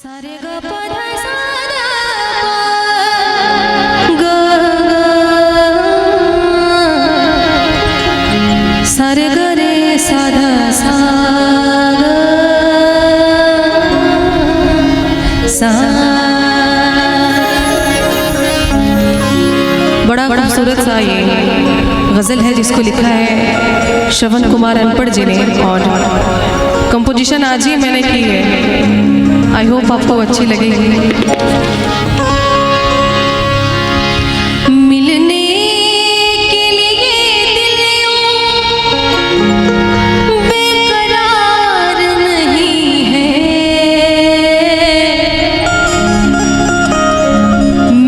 सारे ग प ध सा ध प ग सारे ग रे सा ध सा ग सा। बड़ा खूबसूरत सा ये गज़ल है जिसको लिखा है श्रवण कुमार अनपढ़ जी ने और कंपोजिशन आज ही मैंने की है। आई होप आपको अच्छी लगेगी। मिलने के लिए दिल बेकरार नहीं है,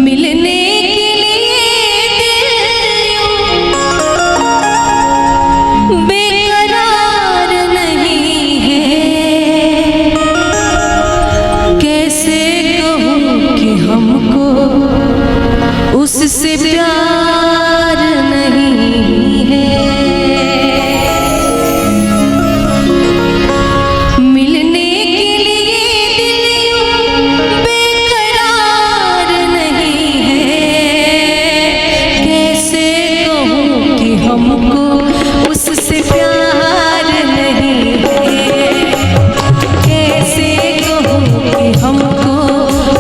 मिलने के लिए दिल बेकरार नहीं है। कैसे कहूँ कि हमको उससे प्यार नहीं है। मिलने के लिए दिल बेकरार नहीं है। कैसे कहूँ कि हमको उससे प्यार नहीं है। कैसे कहूँ कि हमको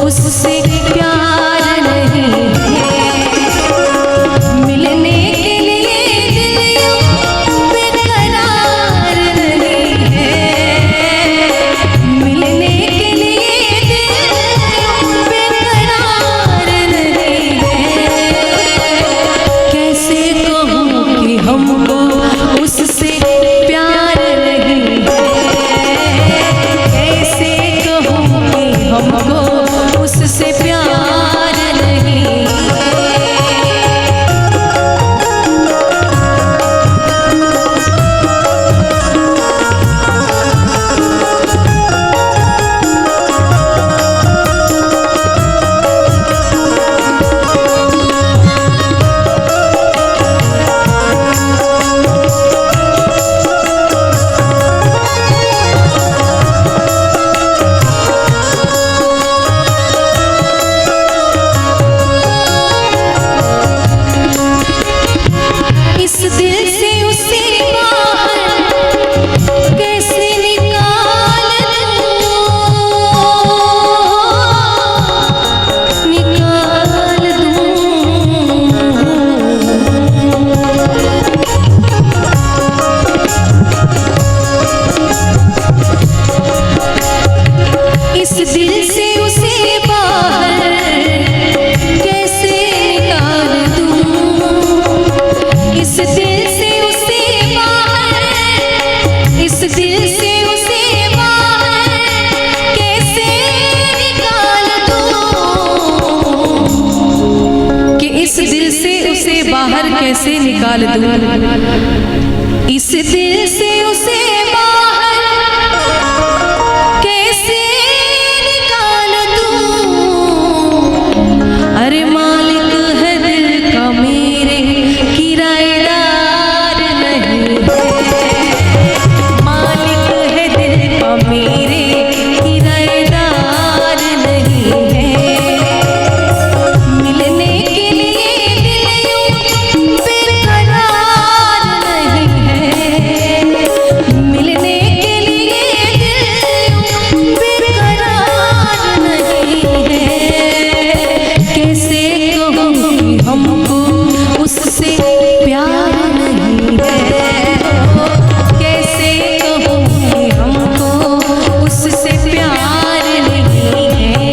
उससे प्यार नहीं है। मिलने के लिए दिल बेकरार नहीं है। मिलने के लिए दिल बेकरार नहीं है। कैसे कहूँ कि हमको उससे प्यार नहीं है। कैसे कहूँ कि हमको उससे प्यार नहीं है। इस दिल से उसे बाहर कैसे निकाल दूँ। इस दिल से उसे बाहर कैसे निकाल दूँ। इस दिल से उसे बाहर, इस दिल से उसे बाहर कैसे निकाल दूँ। कि इस दिल से उसे बाहर कैसे निकाल दूँ। इस दिल से उसे बाहर कैसे निकाल दूँ। अरे मालिक है दिल का मेरे किराएदार नहीं है। मालिक है दिल का मेरे किराएदार नहीं है। मिलने के लिए दिल बेकरार नहीं है। मिलने के लिए दिल बेकरार नहीं है। कैसे कहूँ कि हमको उससे प्यार नहीं है। कैसे कहूँ कि हमको उससे प्यार नहीं है।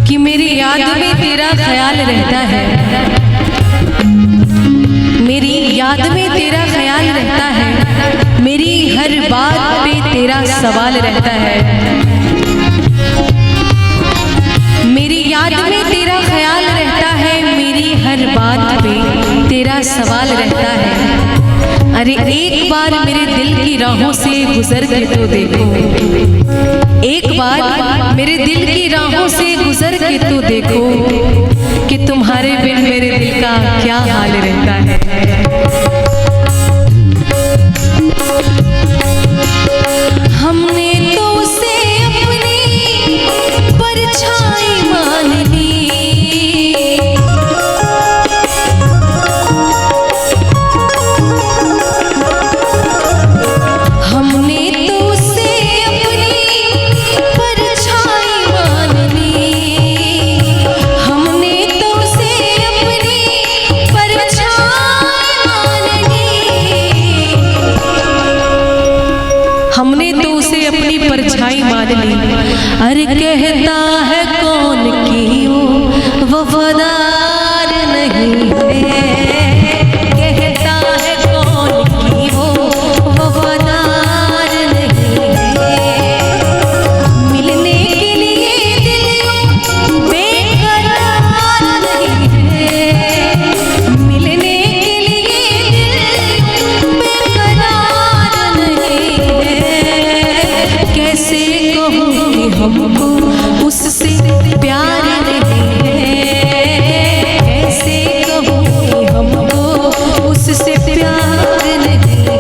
कि मेरी याद में तेरा ख्याल रहता है, मेरी याद में तेरा ख्याल रहता है, मेरी हर बात पे तेरा सवाल रहता है। मेरी याद में तेरा ख्याल रहता है, मेरी हर बात पे तेरा सवाल रहता है। अरे एक बार मेरे दिल की राहों से गुजर के तो देखो, एक बार मेरे दिल की राहों से गुजर के तो देखो कि तुम्हारे बिन मेरे दिल का क्या हाल रहता है। हमने तो उसे अपनी परछाई मान ली, हमने तो उसे अपनी परछाई मान ली। अरे कहता है कौन कि वो वफादार नहीं है, कहता है कौन कि वो वफादार नहीं है। मिलने के लिए दिल बेकरार नहीं है, मिलने के लिए दिल बेकरार नहीं है। कैसे कहूँ कि हमको उससे प्यार नहीं है, कैसे कहूँ कि हमको उससे प्यार नहीं है।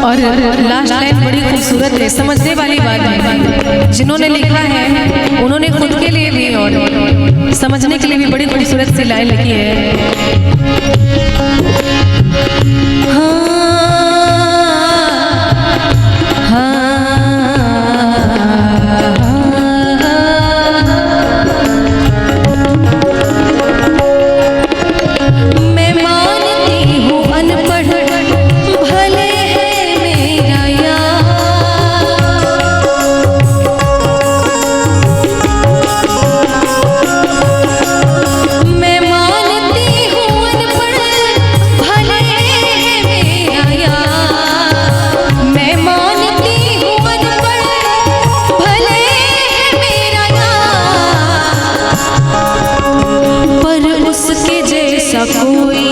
और लास्ट लाइन बड़ी खूबसूरत है, समझने वाली बात है। जिन्होंने लिखा है उन्होंने खुद के लिए भी और समझने के लिए भी बड़ी खूबसूरत सी लाइन लिखी है। कोई